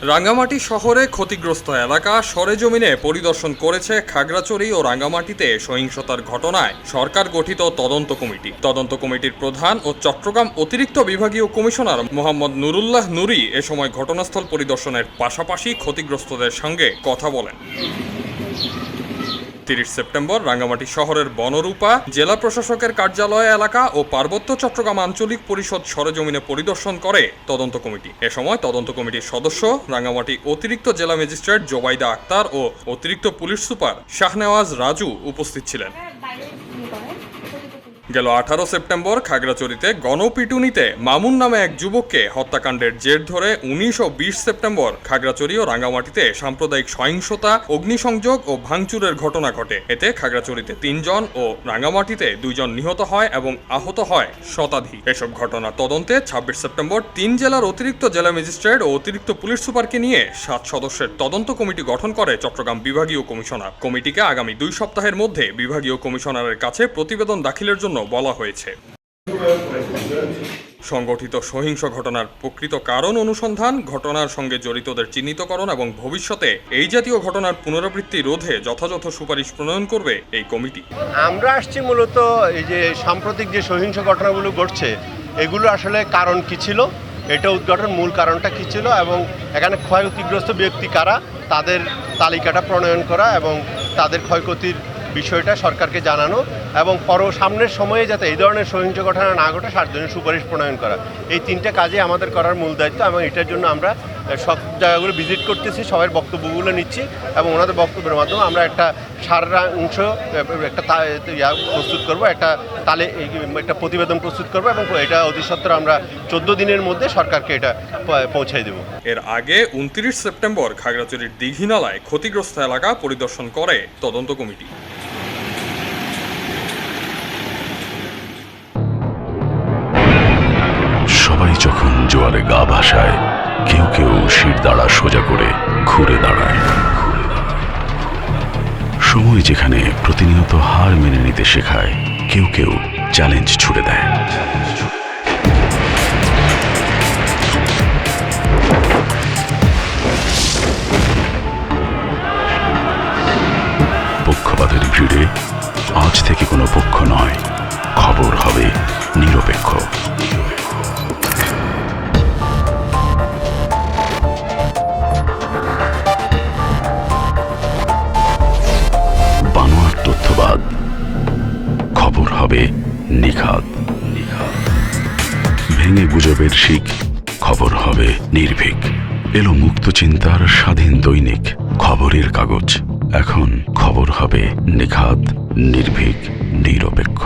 রাঙ্গামাটি শহরে ক্ষতিগ্রস্ত এলাকা সরেজমিনে পরিদর্শন করেছে খাগড়াছড়ি ও রাঙ্গামাটিতে সহিংসতার ঘটনায় সরকার গঠিত তদন্ত কমিটি। তদন্ত কমিটির প্রধান ও চট্টগ্রাম অতিরিক্ত বিভাগীয় কমিশনার মোহাম্মদ নুরুল্লাহ নুরি এ সময় ঘটনাস্থল পরিদর্শনের পাশাপাশি ক্ষতিগ্রস্তদের সঙ্গে কথা বলেন। 30 সেপ্টেম্বর রাঙ্গামাটি শহরের বনরূপা জেলা প্রশাসকের কার্যালয় এলাকা ও পার্বত্য চট্টগ্রাম আঞ্চলিক পরিষদ সরেজমিনে পরিদর্শন করে তদন্ত কমিটি। এ সময় তদন্ত কমিটির সদস্য রাঙ্গামাটি অতিরিক্ত জেলা ম্যাজিস্ট্রেট জোবাইদা আক্তার ও অতিরিক্ত পুলিশ সুপার শাহনেওয়াজ রাজু উপস্থিত ছিলেন। গেল 18 সেপ্টেম্বর খাগড়াছড়িতে গণপিটুনিতে মামুন নামে এক যুবককে হত্যাকাণ্ডের জের ধরে 19 ও 20 সেপ্টেম্বর খাগড়াছড়ি ও রাঙ্গামাটিতে সাম্প্রদায়িক সহিংসতা, অগ্নিসংযোগ ও ভাঙচুরের ঘটনা ঘটে। এতে খাগড়াছড়িতে 3 জন ও রাঙ্গামাটিতে 2 জন নিহত হয় এবং আহত হয় শতাধিক। এসব ঘটনা তদন্তে 26 সেপ্টেম্বর 3 জেলার অতিরিক্ত জেলা ম্যাজিস্ট্রেট ও অতিরিক্ত পুলিশ সুপারকে নিয়ে 7 সদস্যের তদন্ত কমিটি গঠন করে চট্টগ্রাম বিভাগীয় কমিশনার। কমিটিকে আগামী 2 সপ্তাহের মধ্যে বিভাগীয় কমিশনারের কাছে প্রতিবেদন দাখিলের জন্য বলা হয়েছে। সংগঠিত সহিংস ঘটনার প্রকৃত কারণ অনুসন্ধান, ঘটনার সঙ্গে জড়িতদের চিহ্নিতকরণ এবং ভবিষ্যতে এই জাতীয় ঘটনার পুনরাবৃত্তি রোধে যথাযথ সুপারিশ প্রণয়ন করবে এই কমিটি। আমরা আসছি মূলত এই যে সাম্প্রতিক যে সহিংস ঘটনাগুলো ঘটছে এগুলো আসলে কারণ কি ছিল, এটা উদ্ঘাটন মূল কারণটা কী ছিল এবং এখানে ক্ষয়ক্ষতিগ্রস্ত ব্যক্তি কারা তাদের তালিকাটা প্রণয়ন করা এবং তাদের ক্ষয়ক্ষতির বিষয়টা সরকারকে জানানো এবং সামনের সময়ে যাতে এই ধরনের সহিংস ঘটনা না ঘটে তার জন্য সুপারিশ প্রণয়ন করা, এই 3টা কাজে আমাদের করার মূল দায়িত্ব এবং এটার জন্য আমরা সব জায়গাগুলো ভিজিট করতেছি, সবার বক্তব্যগুলো নিচ্ছি এবং ওনাদের বক্তব্যের মাধ্যমে আমরা একটা সারাংশ একটা প্রস্তুত করবো, একটা প্রতিবেদন প্রস্তুত করবো এবং এটা অতি সত্বর আমরা 14 দিনের মধ্যে সরকারকে এটা পৌঁছাই দেব। এর আগে 29 সেপ্টেম্বর খাগড়াছড়ির দীঘিনালায় ক্ষতিগ্রস্ত এলাকা পরিদর্শন করে তদন্ত কমিটি। সবাই যখন জোয়ারে গা ভাসায়, কেউ কেউ শির দাঁড়া সোজা করে ঘুরে দাঁড়ায়। সময় যেখানে প্রতিনিয়ত হার মেনে নিতে শেখায়, কেউ কেউ চ্যালেঞ্জ ছুড়ে দেয়। পক্ষপাতের ভিড়ে আজ থেকে কোনো পক্ষ নয়, খবর হবে নিরপেক্ষ। বানোয়াট তথ্যবাদ, খবর হবে নিখাদ। ভেঙে গুজবের শিক, খবর হবে নির্ভীক। এলো মুক্ত চিন্তার স্বাধীন দৈনিক খবরের কাগজ। এখন খবর হবে নিখাদ, নির্ভীক, নিরপেক্ষ।